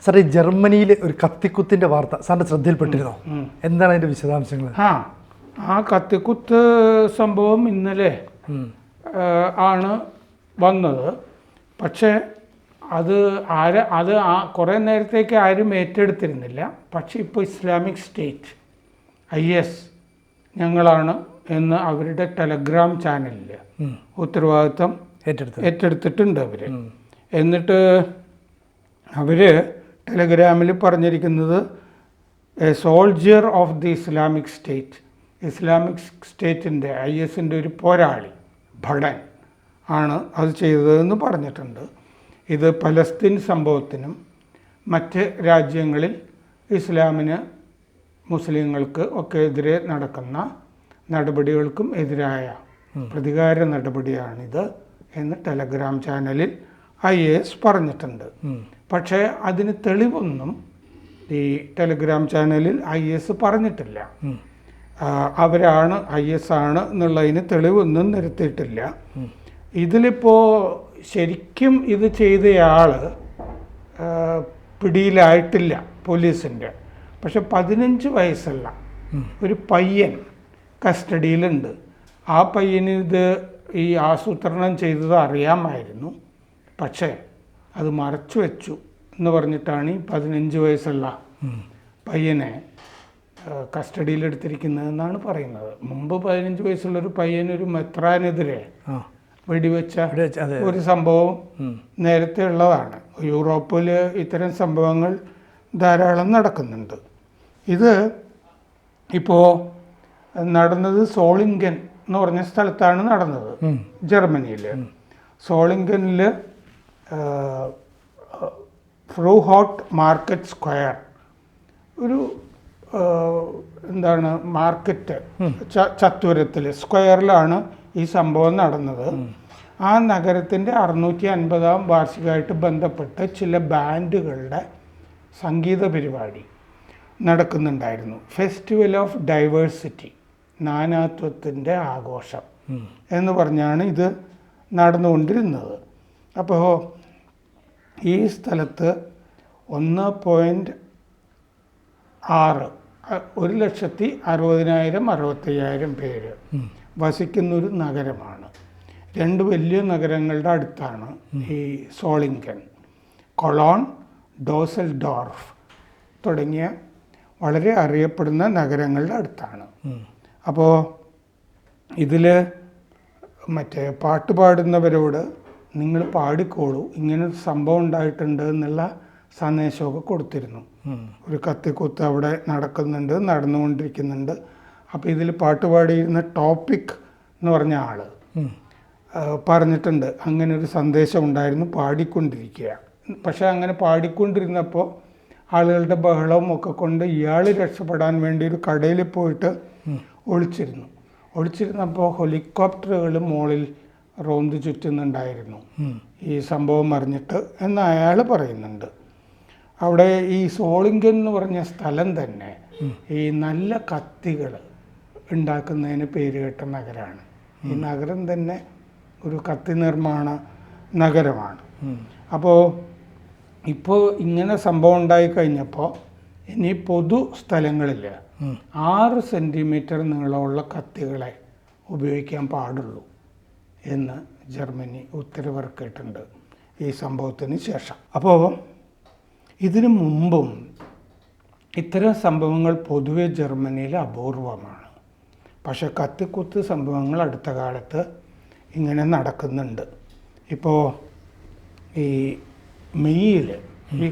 Sir, ഈ ജർമ്മനിയിൽ ഒരു കത്തിക്കുത്തിൻ്റെ വാർത്ത സാറിൻ്റെ ശ്രദ്ധയിൽപ്പെട്ടിരുന്നോ? എന്താണ് അതിൻ്റെ വിശദാംശങ്ങൾ? ആ കത്തിക്കുത്ത് സംഭവം ഇന്നലെ ആണ് വന്നത്. പക്ഷേ അത് കുറേ നേരത്തേക്ക് ആരും ഏറ്റെടുത്തിരുന്നില്ല. പക്ഷേ ഇപ്പോൾ ഇസ്ലാമിക് സ്റ്റേറ്റ് IS ഞങ്ങളാണ് എന്ന് അവരുടെ ടെലഗ്രാം ചാനലിൽ ഉത്തരവാദിത്വം ഏറ്റെടുത്തിട്ടുണ്ട് അവർ. എന്നിട്ട് അവർ ടെലഗ്രാമിൽ പറഞ്ഞിരിക്കുന്നത് a soldier of the Islamic State, Islamic സ്റ്റേറ്റിൻ്റെ ISൻ്റെ ഒരു പോരാളി ഭടൻ ആണ് അത് ചെയ്തതെന്ന് പറഞ്ഞിട്ടുണ്ട്. ഇത് പലസ്തീൻ സംഭവത്തിനും മറ്റ് രാജ്യങ്ങളിൽ ഇസ്ലാമിന് മുസ്ലിങ്ങൾക്ക് ഒക്കെ എതിരെ നടക്കുന്ന നടപടികൾക്കും എതിരായ പ്രതികാര നടപടിയാണിത് എന്ന് ടെലഗ്രാം ചാനലിൽ IS പറഞ്ഞിട്ടുണ്ട്. പക്ഷേ അതിന് തെളിവൊന്നും ഈ ടെലഗ്രാം ചാനലിൽ IS പറഞ്ഞിട്ടില്ല. അവരാണ് IS ആണ് എന്നുള്ളതിന് തെളിവൊന്നും നിരത്തിയിട്ടില്ല. ഇതിലിപ്പോൾ ശരിക്കും ഇത് ചെയ്തയാൾ പിടിയിലായിട്ടില്ല പോലീസിൻ്റെ. പക്ഷെ 15 വയസ്സുള്ള ഒരു പയ്യൻ കസ്റ്റഡിയിലുണ്ട്. ആ പയ്യന് ഇത് ഈ ആസൂത്രണം ചെയ്തത് അറിയാമായിരുന്നു, പക്ഷേ അത് മറച്ചു വെച്ചു എന്ന് പറഞ്ഞിട്ടാണ് ഈ 15 വയസ്സുള്ള പയ്യനെ കസ്റ്റഡിയിലെടുത്തിരിക്കുന്നതെന്നാണ് പറയുന്നത്. മുമ്പ് 15 വയസ്സുള്ളൊരു പയ്യനൊരു മെത്രാനെതിരെ വെടിവെച്ച ഒരു സംഭവം നേരത്തെ ഉള്ളതാണ്. യൂറോപ്പിൽ ഇത്തരം സംഭവങ്ങൾ ധാരാളം നടക്കുന്നുണ്ട്. ഇത് ഇപ്പോൾ നടന്നത് സോളിങ്കൻ എന്ന് പറഞ്ഞ സ്ഥലത്താണ് നടന്നത്, ജർമ്മനിയിൽ. സോളിങ്കനിൽ ഫ്രൂഹോട്ട് മാർക്കറ്റ് സ്ക്വയർ, ഒരു മാർക്കറ്റ് ചത്വരത്തിൽ സ്ക്വയറിലാണ് ഈ സംഭവം നടന്നത്. ആ നഗരത്തിൻ്റെ 650-ാം വാർഷികമായിട്ട് ബന്ധപ്പെട്ട് ചില ബാൻഡുകളുടെ സംഗീത പരിപാടി നടക്കുന്നുണ്ടായിരുന്നു. ഫെസ്റ്റിവൽ ഓഫ് ഡൈവേഴ്സിറ്റി, നാനാത്വത്തിൻ്റെ ആഘോഷം എന്ന് പറഞ്ഞാണ് ഇത് നടന്നുകൊണ്ടിരുന്നത്. അപ്പോൾ ഈ സ്ഥലത്ത് 1,60,000 പേര് വസിക്കുന്നൊരു നഗരമാണ്. 2 വലിയ നഗരങ്ങളുടെ അടുത്താണ് ഈ സോളിങ്കൻ. കൊളോൺ, ഡോസൽഡോർഫ് തുടങ്ങിയ വളരെ അറിയപ്പെടുന്ന നഗരങ്ങളുടെ അടുത്താണ്. അപ്പോൾ ഇതിൽ മറ്റേ പാട്ട് പാടുന്നവരോട് നിങ്ങൾ പാടിക്കോളൂ, ഇങ്ങനൊരു സംഭവം ഉണ്ടായിട്ടുണ്ട് എന്നുള്ള സന്ദേശമൊക്കെ കൊടുത്തിരുന്നു. ഒരു കത്തിക്കുത്ത് അവിടെ നടന്നുകൊണ്ടിരിക്കുന്നുണ്ട്. അപ്പോൾ ഇതിൽ പാട്ട് പാടിയിരുന്ന ടോപ്പിക് എന്ന് പറഞ്ഞ ആൾ പറഞ്ഞിട്ടുണ്ട് അങ്ങനെ ഒരു സന്ദേശം ഉണ്ടായിരുന്നു, പാടിക്കൊണ്ടിരിക്കുക. പക്ഷേ അങ്ങനെ പാടിക്കൊണ്ടിരുന്നപ്പോൾ ആളുകളുടെ ബഹളവും ഒക്കെ കൊണ്ട് ഇയാൾ രക്ഷപ്പെടാൻ വേണ്ടി ഒരു കടയിൽ പോയിട്ട് ഒളിച്ചിരുന്നപ്പോൾ ഹെലികോപ്റ്ററുകൾ മുകളിൽ റോന്ത് ചുറ്റുന്നുണ്ടായിരുന്നു ഈ സംഭവം അറിഞ്ഞിട്ട് എന്ന് അയാൾ പറയുന്നുണ്ട്. അവിടെ ഈ സോളിങ്കൻ എന്ന് പറഞ്ഞ സ്ഥലം തന്നെ ഈ നല്ല കത്തികൾ ഉണ്ടാക്കുന്നതിന് പേരുകേട്ട നഗരമാണ്. ഈ നഗരം തന്നെ ഒരു കത്തി നിർമ്മാണ നഗരമാണ്. അപ്പോൾ ഇപ്പോൾ ഇങ്ങനെ സംഭവം ഉണ്ടായിക്കഴിഞ്ഞപ്പോൾ ഇനി പൊതു സ്ഥലങ്ങളിൽ 6 സെൻറ്റിമീറ്റർ നീളമുള്ള കത്തികളെ ഉപയോഗിക്കാൻ പാടുള്ളൂ എന്ന് ജർമ്മനി ഉത്തരവിറക്കിയിട്ടുണ്ട് ഈ സംഭവത്തിന് ശേഷം. അപ്പോൾ ഇതിനു മുമ്പും ഇത്തരം സംഭവങ്ങൾ പൊതുവെ ജർമ്മനിയിൽ അപൂർവമാണ്. പക്ഷേ കത്തിക്കുത്ത് സംഭവങ്ങൾ അടുത്ത കാലത്ത് ഇങ്ങനെ നടക്കുന്നുണ്ട്. ഇപ്പോൾ ഈ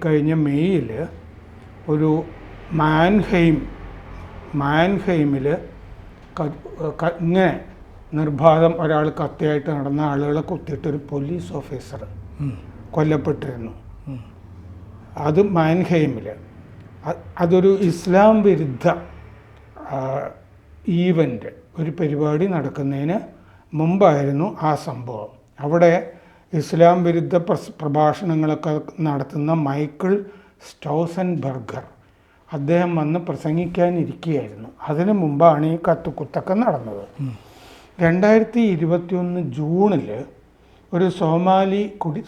കഴിഞ്ഞ മെയ്യിൽ ഒരു മാൻഹെയിമിൽ ഇങ്ങനെ നിർബാധം ഒരാൾ കത്തിയായിട്ട് നടന്ന ആളുകളെ കുത്തിയിട്ടൊരു പോലീസ് ഓഫീസർ കൊല്ലപ്പെട്ടിരുന്നു. അത് മാൻഹെയിമിൽ. അതൊരു ഇസ്ലാം വിരുദ്ധ ഈവൻ്റ്, ഒരു പരിപാടി നടക്കുന്നതിന് മുമ്പായിരുന്നു ആ സംഭവം. അവിടെ ഇസ്ലാം വിരുദ്ധ പ്രഭാഷണങ്ങളൊക്കെ നടത്തുന്ന മൈക്കിൾ സ്റ്റൗസൻബർഗർ അദ്ദേഹം വന്ന് പ്രസംഗിക്കാനിരിക്കുകയായിരുന്നു. അതിനു മുമ്പാണ് ഈ കത്തുകുത്തൊക്കെ നടന്നത്. 2021 ജൂണിൽ ഒരു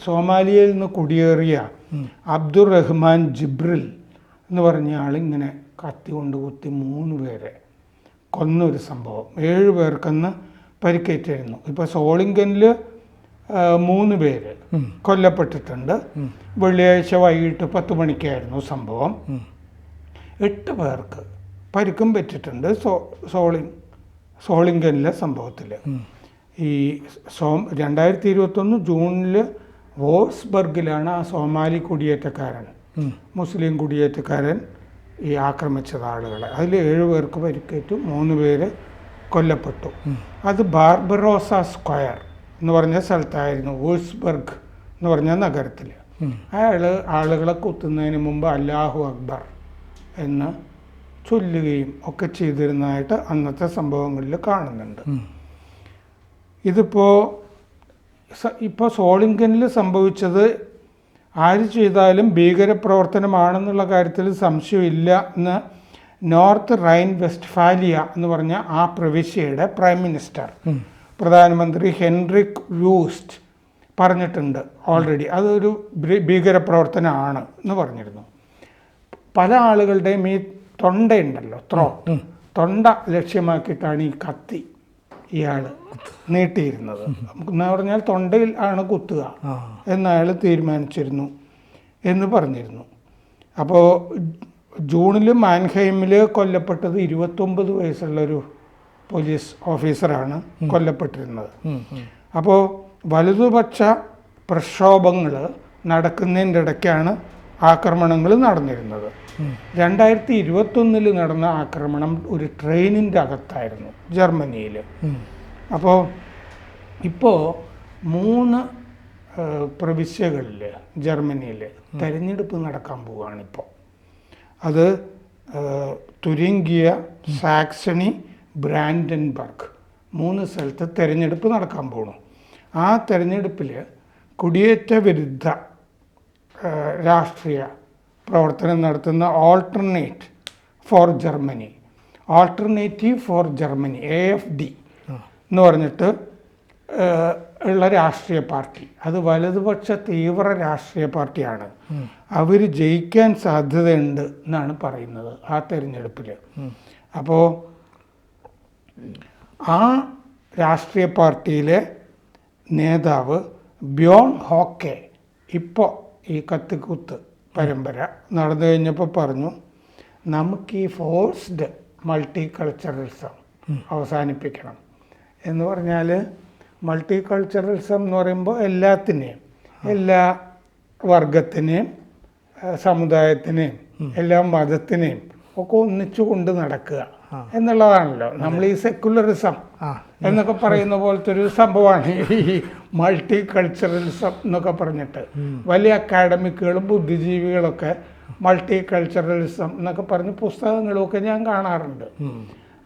സോമാലിയയിൽ നിന്ന് കുടിയേറിയ അബ്ദുറഹ്മാൻ ജിബ്രിൽ എന്ന് പറഞ്ഞ ആളിങ്ങനെ കത്തി കൊണ്ട് കുത്തി 3 പേരെ കൊന്നൊരു സംഭവം. 7 പേർക്കെന്ന് പരിക്കേറ്റിരുന്നു. ഇപ്പോൾ സോളിങ്കനിൽ 3 പേര് കൊല്ലപ്പെട്ടിട്ടുണ്ട്. വെള്ളിയാഴ്ച വൈകിട്ട് 10 മണിക്കായിരുന്നു സംഭവം. 8 പേർക്ക് പരിക്കും പറ്റിയിട്ടുണ്ട് സോളിങ്കനിലെ സംഭവത്തിൽ. ഈ 2021 ജൂണിൽ വോൾസ്ബർഗിലാണ് ആ സോമാലി കുടിയേറ്റക്കാരൻ, മുസ്ലിം കുടിയേറ്റക്കാരൻ ഈ ആക്രമിച്ചത് ആളുകളെ. അതിൽ 7 പേർക്ക് പരിക്കേറ്റു, 3 പേര് കൊല്ലപ്പെട്ടു. അത് ബാർബറോസ സ്ക്വയർ എന്ന് പറഞ്ഞ സ്ഥലത്തായിരുന്നു, വോൾസ്ബർഗ് എന്ന് പറഞ്ഞ നഗരത്തിൽ. അയാൾ ആളുകളെ കുത്തുന്നതിന് മുമ്പ് അല്ലാഹു അക്ബർ എന്ന് ചൊല്ലുകയും ഒക്കെ ചെയ്തിരുന്നതായിട്ട് അന്നത്തെ സംഭവങ്ങളിൽ കാണുന്നുണ്ട്. ഇപ്പോൾ സോളിങ്കനിൽ സംഭവിച്ചത് ആര് ചെയ്താലും ഭീകരപ്രവർത്തനമാണെന്നുള്ള കാര്യത്തിൽ സംശയമില്ല എന്ന് നോർത്ത് റൈൻ വെസ്റ്റ്ഫാലിയ എന്ന് പറഞ്ഞ ആ പ്രവിശ്യയുടെ പ്രൈം മിനിസ്റ്റർ, പ്രധാനമന്ത്രി ഹെൻറിക് വൂസ്റ്റ് പറഞ്ഞിട്ടുണ്ട് ഓൾറെഡി. അതൊരു ഭീകരപ്രവർത്തനമാണ് എന്ന് പറഞ്ഞിരുന്നു. പല ആളുകളുടെയും ഈ തൊണ്ടയുണ്ടല്ലോ, തൊണ്ട ലക്ഷ്യമാക്കിയിട്ടാണ് ഈ കത്തി ഇയാൾ നീട്ടിയിരുന്നത്. എന്ന് പറഞ്ഞാൽ തൊണ്ടയിൽ ആണ് കുത്തുക എന്നയാൾ തീരുമാനിച്ചിരുന്നു എന്ന് പറഞ്ഞിരുന്നു. അപ്പോൾ ജൂണിൽ മാൻഹൈമിൽ കൊല്ലപ്പെട്ടത് 29 വയസ്സുള്ളൊരു പോലീസ് ഓഫീസറാണ് കൊല്ലപ്പെട്ടിരുന്നത്. അപ്പോൾ വലതുപക്ഷ പ്രക്ഷോഭങ്ങൾ നടക്കുന്നതിൻ്റെ ഇടയ്ക്കാണ് ആക്രമണങ്ങൾ നടന്നിരുന്നത്. 2021 നടന്ന ആക്രമണം ഒരു ട്രെയിനിൻ്റെ അകത്തായിരുന്നു ജർമ്മനിയിൽ. അപ്പോൾ ഇപ്പോൾ 3 പ്രവിശ്യകളിൽ ജർമ്മനിയിൽ തെരഞ്ഞെടുപ്പ് നടക്കാൻ പോവുകയാണിപ്പോൾ. അത് തുരിങ്കിയ, സാക്സണി, ബ്രാൻഡൻബർഗ് 3 സ്ഥലത്ത് തെരഞ്ഞെടുപ്പ് നടക്കാൻ പോകണം. ആ തെരഞ്ഞെടുപ്പിൽ കുടിയേറ്റ വിരുദ്ധ രാഷ്ട്രീയ പ്രവർത്തനം നടത്തുന്ന ആൾട്ടർനേറ്റീവ് ഫോർ ജർമ്മനി AFD എന്ന് പറഞ്ഞിട്ട് ഉള്ള രാഷ്ട്രീയ പാർട്ടി, അത് വലതുപക്ഷ തീവ്ര രാഷ്ട്രീയ പാർട്ടിയാണ്. അവർ ജയിക്കാൻ സാധ്യതയുണ്ട് എന്നാണ് പറയുന്നത് ആ തെരഞ്ഞെടുപ്പിൽ. അപ്പോൾ ആ രാഷ്ട്രീയ പാർട്ടിയിലെ നേതാവ് ബ്യോൺ ഹോക്കെ ഇപ്പോൾ ഈ കത്തിക്കുത്ത് പരമ്പര നടന്നു കഴിഞ്ഞപ്പോൾ പറഞ്ഞു, നമുക്ക് ഈ ഫോഴ്സ്ഡ് മൾട്ടി കൾച്ചറലിസം അവസാനിപ്പിക്കണം എന്ന് പറഞ്ഞാൽ, മൾട്ടി കൾച്ചറലിസം എന്ന് പറയുമ്പോൾ എല്ലാത്തിനെയും, എല്ലാ വർഗത്തിനെയും, സമുദായത്തിനെയും, എല്ലാ മതത്തിനെയും ഒക്കെ ഒന്നിച്ചു കൊണ്ട് നടക്കുക എന്നുള്ളതാണല്ലോ. നമ്മൾ ഈ സെക്കുലറിസം എന്നൊക്കെ പറയുന്ന പോലത്തെ ഒരു സംഭവമാണ് ഈ മൾട്ടി കൾച്ചറലിസം എന്നൊക്കെ പറഞ്ഞിട്ട്. വലിയ അക്കാഡമിക്കുകളും ബുദ്ധിജീവികളൊക്കെ മൾട്ടി കൾച്ചറലിസം എന്നൊക്കെ പറഞ്ഞ് പുസ്തകങ്ങളുമൊക്കെ ഞാൻ കാണാറുണ്ട്.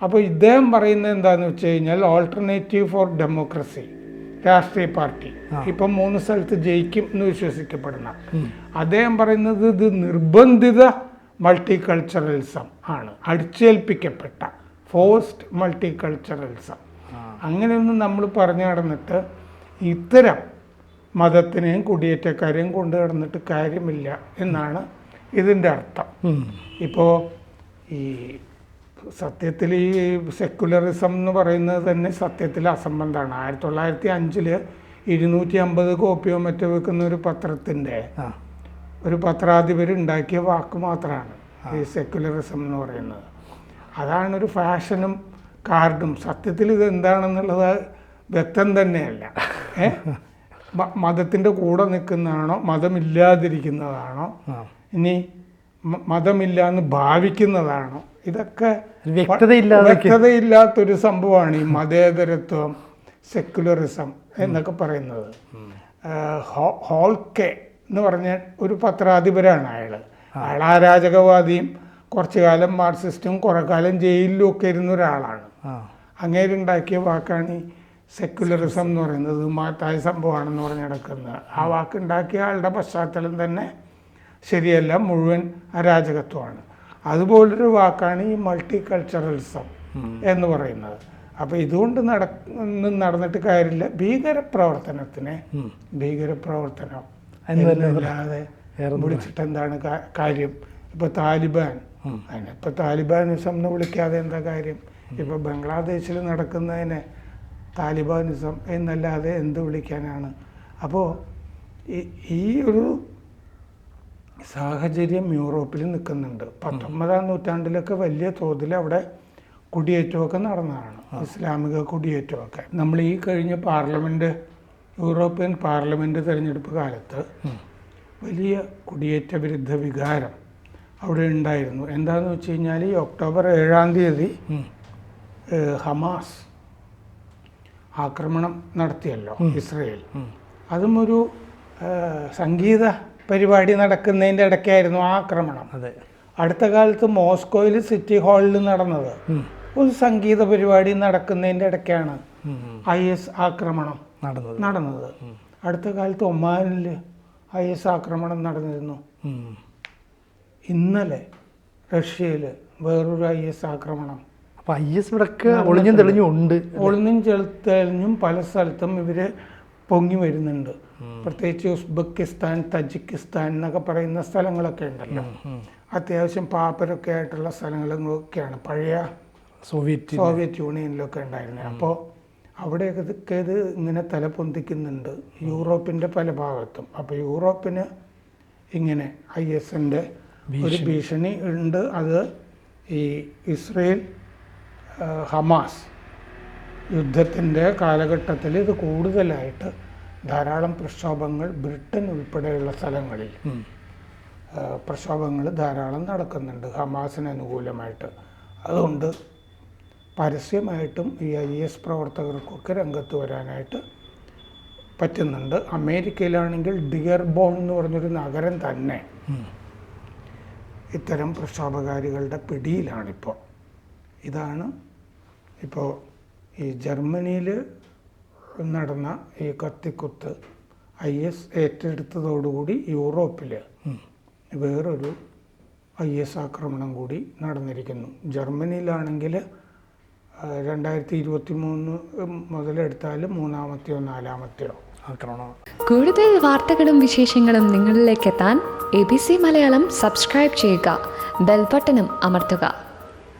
അപ്പോൾ ഇദ്ദേഹം പറയുന്നത് എന്താണെന്ന് വെച്ച് കഴിഞ്ഞാൽ, ഓൾട്ടർനേറ്റീവ് ഫോർ ഡെമോക്രസി രാഷ്ട്രീയ പാർട്ടി ഇപ്പം 3 സ്ഥലത്ത് ജയിക്കും എന്ന് വിശ്വസിക്കപ്പെടുന്ന അദ്ദേഹം പറയുന്നത് ഇത് നിർബന്ധിത മൾട്ടി കൾച്ചറലിസം ആണ്, അടിച്ചേൽപ്പിക്കപ്പെട്ട ഫോഴ്സ്ഡ് മൾട്ടി കൾച്ചറലിസം. അങ്ങനെയൊന്നും നമ്മൾ പറഞ്ഞു നടന്നിട്ട് ഇത്തരം മതത്തിനെയും കുടിയേറ്റക്കാരെയും കൊണ്ടു നടന്നിട്ട് കാര്യമില്ല എന്നാണ് ഇതിൻ്റെ അർത്ഥം. ഇപ്പോൾ ഈ സത്യത്തിൽ ഈ സെക്കുലറിസം എന്ന് പറയുന്നത് തന്നെ സത്യത്തിൽ അസംബന്ധമാണ്. 1905 250 കോപ്പിയോ മറ്റോ വെക്കുന്ന ഒരു പത്രത്തിൻ്റെ ഒരു പത്രാധിപരുണ്ടാക്കിയ വാക്ക് മാത്രമാണ് ഈ സെക്കുലറിസം എന്ന് പറയുന്നത്. അതാണൊരു ഫാഷനും കാർഡും. സത്യത്തിൽ ഇത് എന്താണെന്നുള്ളത് വ്യക്തം തന്നെയല്ല. മതത്തിൻ്റെ കൂടെ നിൽക്കുന്നതാണോ, മതമില്ലാതിരിക്കുന്നതാണോ, ഇനി മതമില്ല എന്ന് ഭാവിക്കുന്നതാണോ, ഇതൊക്കെ വ്യക്തതയില്ലാത്തൊരു സംഭവമാണ് ഈ മതേതരത്വം, സെക്കുലറിസം എന്നൊക്കെ പറയുന്നത്. ഹോൾക്കെ എന്ന് പറഞ്ഞ ഒരു പത്രാധിപരാണ് അയാൾ അരാജകവാദിയും കുറച്ചു കാലം മാർക്സിസ്റ്റും കുറെ കാലം ജയിലിലും ഒക്കെ ഇരുന്ന ഒരാളാണ്. അങ്ങേരുണ്ടാക്കിയ വാക്കാണ് ഈ സെക്കുലറിസം എന്ന് പറയുന്നത്. മഹത്തായ സംഭവമാണെന്ന് പറഞ്ഞ് നടക്കുന്നത്. ആ വാക്കുണ്ടാക്കിയ ആളുടെ പശ്ചാത്തലം തന്നെ ശരിയല്ല, മുഴുവൻ അരാജകത്വമാണ്. അതുപോലൊരു വാക്കാണ് ഈ മൾട്ടി കൾച്ചറലിസം എന്ന് പറയുന്നത്. അപ്പോൾ ഇതുകൊണ്ട് നടന്നിട്ട് കാര്യമില്ല. ഭീകരപ്രവർത്തനം എന്നല്ലാതെ വിളിച്ചിട്ട് എന്താണ് കാര്യം? ഇപ്പോൾ താലിബാൻ, അതിനിപ്പോൾ താലിബാനിസം എന്ന് വിളിക്കാതെ എന്താ കാര്യം? ഇപ്പോൾ ബംഗ്ലാദേശിൽ നടക്കുന്നതിന് താലിബാനിസം എന്നല്ലാതെ എന്ത് വിളിക്കാനാണ്? അപ്പോൾ ഈ ഒരു സാഹചര്യം യൂറോപ്പിൽ നിൽക്കുന്നുണ്ട്. 19-ാം നൂറ്റാണ്ടിലൊക്കെ വലിയ തോതിൽ അവിടെ കുടിയേറ്റമൊക്കെ നടന്നതാണ്, ഇസ്ലാമിക കുടിയേറ്റമൊക്കെ. നമ്മൾ ഈ കഴിഞ്ഞ യൂറോപ്യൻ പാർലമെൻറ്റ് തിരഞ്ഞെടുപ്പ് കാലത്ത് വലിയ കുടിയേറ്റ വിരുദ്ധ വികാരം അവിടെ ഉണ്ടായിരുന്നു. എന്താണെന്ന് വെച്ച് കഴിഞ്ഞാൽ ഈ ഒക്ടോബർ 7-ാം തീയതി ഹമാസ് ആക്രമണം നടത്തിയല്ലോ ഇസ്രയേൽ. അതും ഒരു സംഗീത പരിപാടി നടക്കുന്നതിൻ്റെ ഇടയ്ക്കായിരുന്നു ആ ആക്രമണം. അടുത്ത കാലത്ത് മോസ്കോയിൽ സിറ്റി ഹാളിൽ നടന്നത് ഒരു സംഗീത പരിപാടി നടക്കുന്നതിൻ്റെ ഇടയ്ക്കാണ് IS ആക്രമണം നടന്നത്. അടുത്ത കാലത്ത് ഒമാനിൽ IS ആക്രമണം നടന്നിരുന്നു. ഇന്നലെ റഷ്യയിൽ വേറൊരു IS ആക്രമണം. അപ്പോൾ IS ഇവിടെയൊക്കെ ഒളിഞ്ഞും തെളിഞ്ഞും പല സ്ഥലത്തും ഇവർ പൊങ്ങി വരുന്നുണ്ട്. പ്രത്യേകിച്ച് ഉസ്ബെക്കിസ്ഥാൻ, തജിക്കിസ്ഥാൻ എന്നൊക്കെ പറയുന്ന സ്ഥലങ്ങളൊക്കെ ഉണ്ടല്ലോ, അത്യാവശ്യം പാപ്പരൊക്കെ ആയിട്ടുള്ള സ്ഥലങ്ങളൊക്കെയാണ് പഴയ സോവിയറ്റ് യൂണിയനിലൊക്കെ ഉണ്ടായിരുന്നത്. അപ്പോൾ അവിടെയൊക്കെ ഇത് ഇങ്ങനെ തലപൊന്തിക്കുന്നുണ്ട് യൂറോപ്പിൻ്റെ പല ഭാഗത്തും. അപ്പോൾ യൂറോപ്പിന് ഇങ്ങനെ ISൻ്റെ ഒരു ഭീഷണി ഉണ്ട്. അത് ഈ ഇസ്രയേൽ ഹമാസ് യുദ്ധത്തിൻ്റെ കാലഘട്ടത്തിൽ ഇത് കൂടുതലായിട്ട് ധാരാളം പ്രക്ഷോഭങ്ങൾ ബ്രിട്ടൻ ഉൾപ്പെടെയുള്ള സ്ഥലങ്ങളിൽ പ്രക്ഷോഭങ്ങൾ ധാരാളം നടക്കുന്നുണ്ട് ഹമാസിന് അനുകൂലമായിട്ട്. അതുകൊണ്ട് പരസ്യമായിട്ടും ഈ IS പ്രവർത്തകർക്കൊക്കെ രംഗത്ത് വരാനായിട്ട് പറ്റുന്നുണ്ട്. അമേരിക്കയിലാണെങ്കിൽ ഡിയർബോൺ എന്ന് പറഞ്ഞൊരു നഗരം തന്നെ ഇത്തരം പ്രക്ഷോഭകാരികളുടെ പിടിയിലാണിപ്പോൾ. ഇതാണ് ഇപ്പോൾ ഈ ജർമ്മനിയിൽ നടന്ന ഈ കത്തിക്കുത്ത് IS ഏറ്റെടുത്തതോടുകൂടി യൂറോപ്പിൽ വേറൊരു IS ആക്രമണം കൂടി നടന്നിരിക്കുന്നു. ജർമ്മനിയിലാണെങ്കിൽ 2023 മുതലെടുത്താൽ മൂന്നാമത്തെയോ നാലാമത്തെയോ ആക്രമണം. കൂടുതൽ വാർത്തകളും വിശേഷങ്ങളും നിങ്ങളിലേക്ക് എത്താൻ ABC മലയാളം സബ്സ്ക്രൈബ് ചെയ്യുക, ബെൽ ബട്ടണും അമർത്തുക.